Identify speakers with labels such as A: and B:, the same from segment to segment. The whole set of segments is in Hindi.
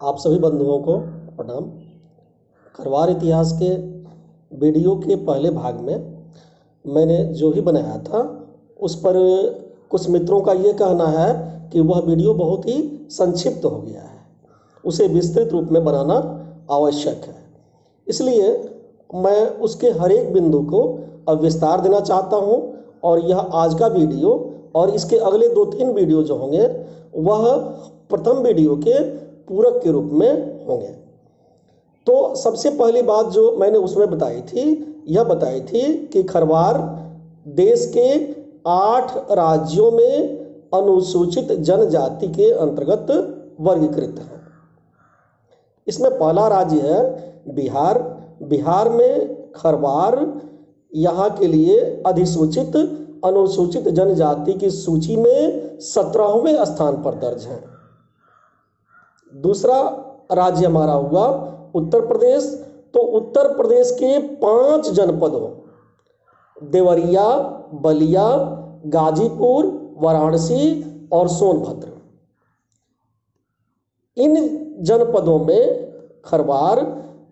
A: आप सभी बंधुओं को प्रणाम। खरवार इतिहास के वीडियो के पहले भाग में मैंने जो भी बनाया था उस पर कुछ मित्रों का ये कहना है कि वह वीडियो बहुत ही संक्षिप्त हो गया है, उसे विस्तृत रूप में बनाना आवश्यक है। इसलिए मैं उसके हर एक बिंदु को अब विस्तार देना चाहता हूँ और यह आज का वीडियो और इसके अगले 2-3 वीडियो जो होंगे वह प्रथम वीडियो के पूरक के रूप में होंगे। तो सबसे पहली बात जो मैंने उसमें बताई थी, यह बताई थी कि खरवार देश के 8 राज्यों में अनुसूचित जनजाति के अंतर्गत वर्गीकृत है। इसमें पहला राज्य है बिहार। बिहार में खरवार यहाँ के लिए अधिसूचित अनुसूचित जनजाति की सूची में 17वें स्थान पर दर्ज है। दूसरा राज्य हमारा हुआ उत्तर प्रदेश। तो उत्तर प्रदेश के 5 जनपदों देवरिया, बलिया, गाजीपुर, वाराणसी और सोनभद्र, इन जनपदों में खरवार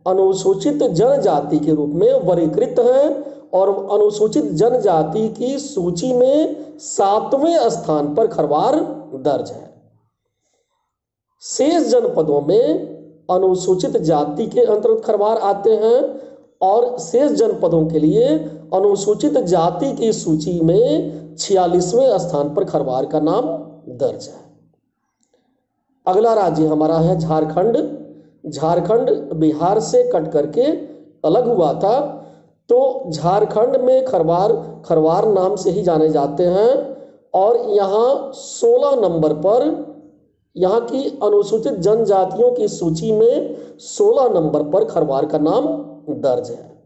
A: अनुसूचित जनजाति के रूप में वर्गीकृत है और अनुसूचित जनजाति की सूची में 7वें स्थान पर खरवार दर्ज है। शेष जनपदों में अनुसूचित जाति के अंतर्गत खरवार आते हैं और शेष जनपदों के लिए अनुसूचित जाति की सूची में 46वें स्थान पर खरवार का नाम दर्ज है। अगला राज्य हमारा है झारखंड। झारखंड बिहार से कट करके अलग हुआ था, तो झारखंड में खरवार नाम से ही जाने जाते हैं और यहाँ 16 नंबर पर, यहाँ की अनुसूचित जनजातियों की सूची में 16 नंबर पर खरवार का नाम दर्ज है।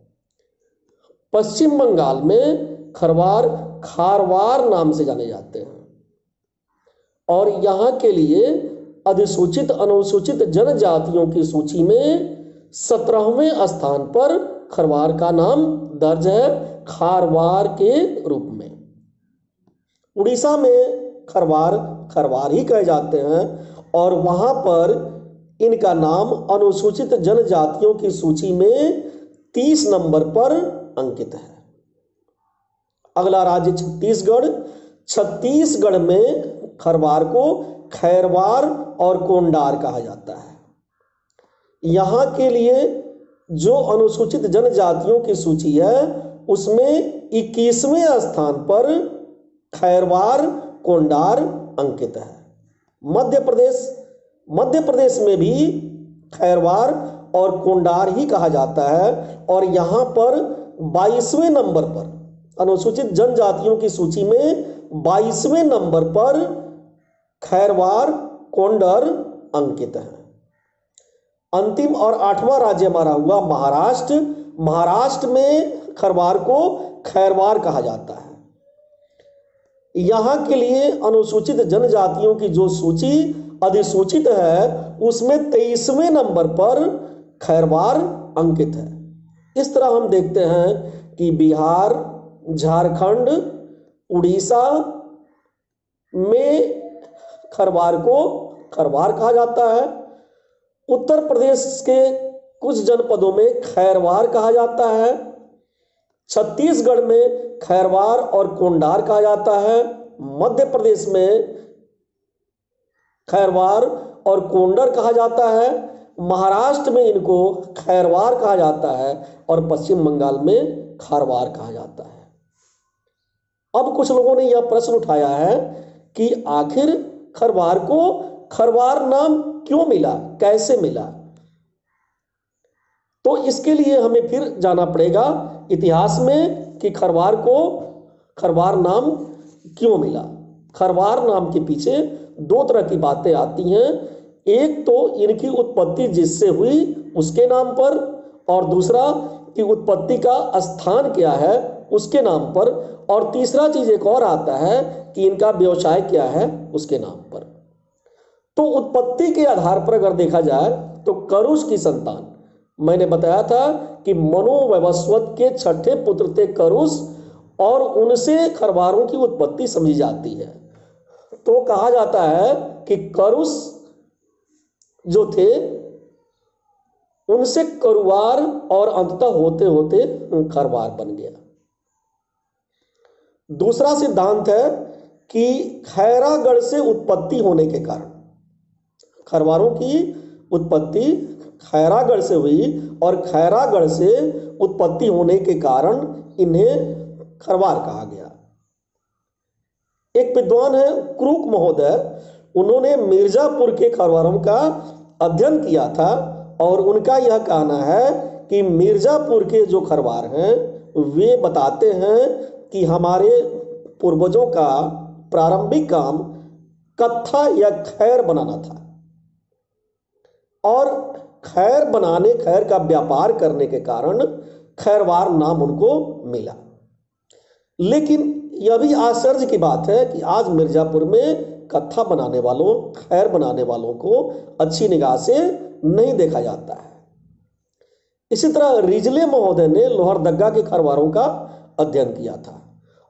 A: पश्चिम बंगाल में खरवार खारवार नाम से जाने जाते हैं और यहाँ के लिए अधिसूचित अनुसूचित जनजातियों की सूची में 17वें स्थान पर खरवार का नाम दर्ज है खारवार के रूप में। उड़ीसा में खरवार ही कहे जाते हैं और वहां पर इनका नाम अनुसूचित जनजातियों की सूची में 30 नंबर पर अंकित है। अगला राज्य छत्तीसगढ़। छत्तीसगढ़ में खरवार को खैरवार और कोंडार कहा जाता है। यहाँ के लिए जो अनुसूचित जनजातियों की सूची है उसमें 21वें स्थान पर खैरवार कोंडार अंकित है। मध्य प्रदेश में भी खैरवार और कोंडार ही कहा जाता है और यहाँ पर 22वें नंबर पर अनुसूचित जनजातियों की सूची में 22वें नंबर पर खैरवार कोंडार अंकित है। अंतिम और 8वां राज्य हमारा हुआ महाराष्ट्र। महाराष्ट्र में खरवार को खैरवार कहा जाता है। यहाँ के लिए अनुसूचित जनजातियों की जो सूची अधिसूचित है उसमें 23वें नंबर पर खैरवार अंकित है। इस तरह हम देखते हैं कि बिहार, झारखंड, उड़ीसा में खरवार को खरवार कहा जाता है। उत्तर प्रदेश के कुछ जनपदों में खैरवार कहा जाता है। छत्तीसगढ़ में खैरवार और कोंडार कहा जाता है। मध्य प्रदेश में खैरवार और कोंडार कहा जाता है। महाराष्ट्र में इनको खैरवार कहा जाता है और पश्चिम बंगाल में खारवार कहा जाता है। अब कुछ लोगों ने यह प्रश्न उठाया है कि आखिर खरवार को खरवार नाम क्यों मिला, कैसे मिला? तो इसके लिए हमें फिर जाना पड़ेगा इतिहास में कि खरवार को खरवार नाम क्यों मिला। खरवार नाम के पीछे 2 तरह की बातें आती हैं। एक तो इनकी उत्पत्ति जिससे हुई उसके नाम पर और दूसरा कि उत्पत्ति का स्थान क्या है उसके नाम पर और तीसरा चीज एक और आता है कि इनका व्यवसाय क्या है उसके नाम पर। तो उत्पत्ति के आधार पर अगर देखा जाए तो करुष की संतान, मैंने बताया था कि मनु वैवस्वत के 6ठे पुत्र थे करुष और उनसे खरवारों की उत्पत्ति समझी जाती है। तो कहा जाता है कि करुष जो थे उनसे करुवार और अंततः होते होते खरवार बन गया। दूसरा सिद्धांत है कि खैरागढ़ से उत्पत्ति होने के कारण, खरवारों की उत्पत्ति खैरागढ़ से हुई और खैरागढ़ से उत्पत्ति होने के कारण इन्हें खरवार कहा गया। एक विद्वान है क्रूक महोदय, उन्होंने मिर्जापुर के खरवारों का अध्ययन किया था और उनका यह कहना है कि मिर्जापुर के जो खरवार हैं वे बताते हैं कि हमारे पूर्वजों का प्रारंभिक काम कत्था या खैर बनाना था और खैर बनाने, खैर का व्यापार करने के कारण खैरवार नाम उनको मिला। लेकिन यह भी आश्चर्य की बात है कि आज मिर्जापुर में कत्था बनाने वालों, खैर बनाने वालों को अच्छी निगाह से नहीं देखा जाता है। इसी तरह रिजले महोदय ने लोहरदग्गा के खरवारों का अध्ययन किया था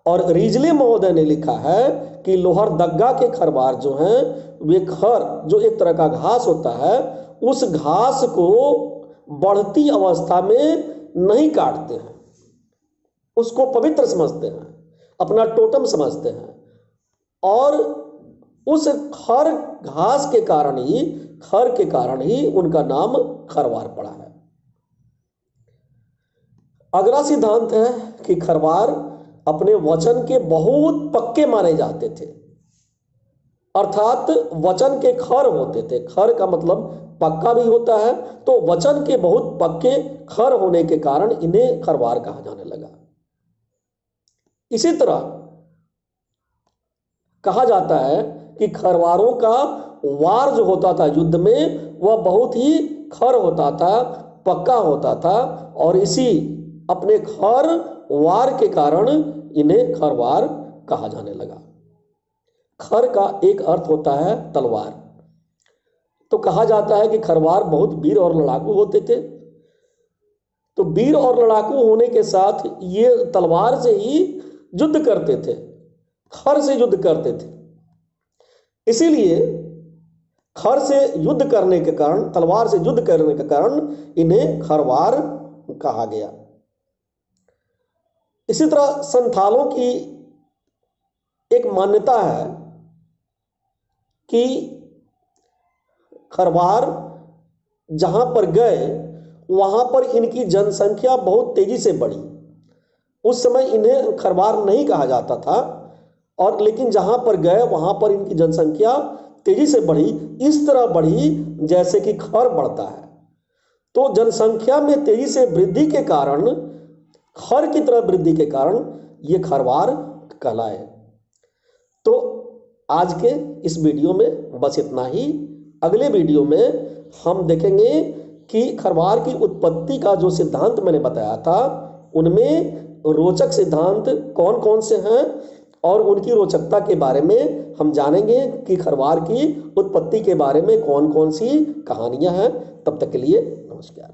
A: और रिजले महोदय ने लिखा है कि लोहरदग्गा के खरवार जो हैं वे खर, जो एक तरह का घास होता है, उस घास को बढ़ती अवस्था में नहीं काटते हैं, उसको पवित्र समझते हैं, अपना टोटम समझते हैं और उस खर घास के कारण ही, खर के कारण ही उनका नाम खरवार पड़ा है। अगला सिद्धांत है कि खरवार अपने वचन के बहुत पक्के माने जाते थे, अर्थात वचन के खर होते थे। खर का मतलब पक्का भी होता है, तो वचन के बहुत पक्के खर होने के कारण इन्हें खरवार कहा जाने लगा। इसी तरह कहा जाता है कि खरवारों का वार जो होता था युद्ध में, वह बहुत ही खर होता था, पक्का होता था और इसी अपने खर वार के कारण इन्हें खरवार कहा जाने लगा। खर का एक अर्थ होता है तलवार, तो कहा जाता है कि खरवार बहुत वीर और लड़ाकू होते थे। तो वीर और लड़ाकू होने के साथ ये तलवार से ही युद्ध करते थे, खर से युद्ध करते थे। इसीलिए खर से युद्ध करने के कारण, तलवार से युद्ध करने के कारण इन्हें खरवार कहा गया। इसी तरह संथालों की एक मान्यता है कि खरवार जहां पर गए वहां पर इनकी जनसंख्या बहुत तेजी से बढ़ी। उस समय इन्हें खरवार नहीं कहा जाता था और लेकिन जहां पर गए वहां पर इनकी जनसंख्या तेजी से बढ़ी, इस तरह बढ़ी जैसे कि खर बढ़ता है। तो जनसंख्या में तेजी से वृद्धि के कारण, खर की तरह वृद्धि के कारण ये खरवार कहलाए। तो आज के इस वीडियो में बस इतना ही। अगले वीडियो में हम देखेंगे कि खरवार की उत्पत्ति का जो सिद्धांत मैंने बताया था उनमें रोचक सिद्धांत कौन कौन से हैं और उनकी रोचकता के बारे में हम जानेंगे कि खरवार की उत्पत्ति के बारे में कौन कौन सी कहानियां हैं। तब तक के लिए नमस्कार।